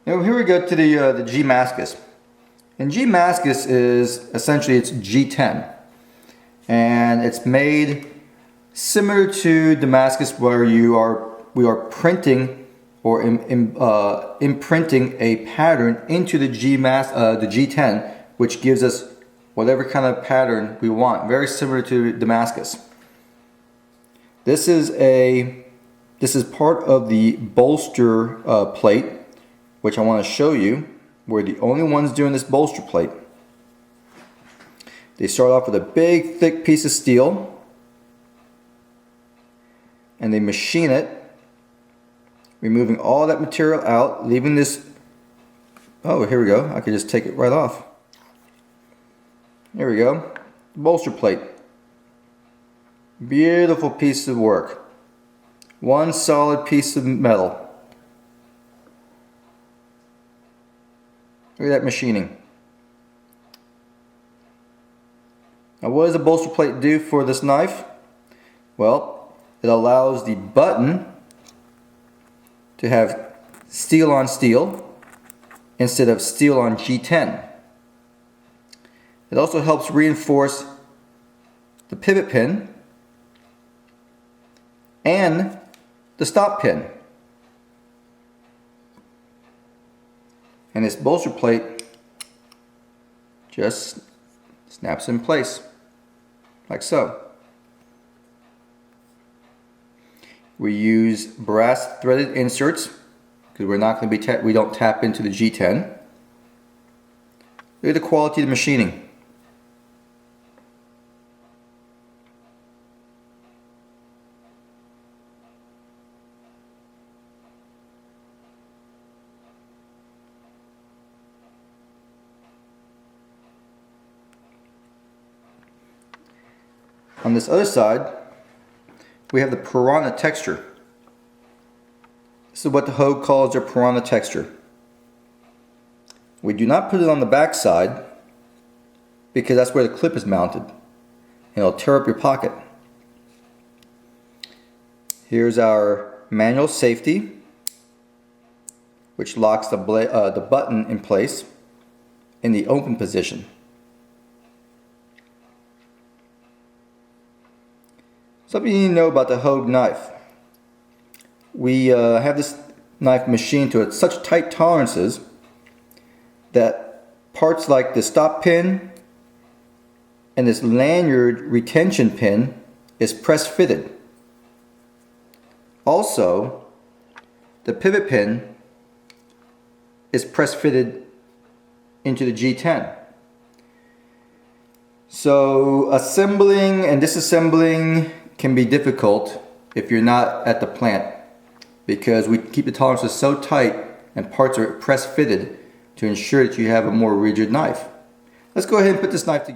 Now here we go to the G-Mascus. And G-Mascus is essentially it's G10. And it's made similar to Damascus, where we are printing or imprinting a pattern into the G10, which gives us whatever kind of pattern we want. Very similar to Damascus. This is part of the bolster plate, which I want to show you. We're the only ones doing this bolster plate. They start off with a big thick piece of steel and they machine it, removing all that material out, leaving this, oh here we go, I could just take it right off. There we go, bolster plate. Beautiful piece of work. One solid piece of metal. Look at that machining. Now what does a bolster plate do for this knife? Well, it allows the button to have steel on steel instead of steel on G10. It also helps reinforce the pivot pin and the stop pin. And this bolster plate just snaps in place like so. We use brass threaded inserts because we're not going to be we don't tap into the G10. Look at the quality of the machining. On this other side, we have the piranha texture. This is what the Hogue calls their piranha texture. We do not put it on the back side because that's where the clip is mounted and it'll tear up your pocket. Here's our manual safety, which locks the button in place in the open position. Something you need to know about the Hogue knife. We have this knife machined to such tight tolerances that parts like the stop pin and this lanyard retention pin is press fitted. Also, the pivot pin is press fitted into the G10. So assembling and disassembling can be difficult if you're not at the plant, because we keep the tolerances so tight and parts are press fitted to ensure that you have a more rigid knife. Let's go ahead and put this knife together.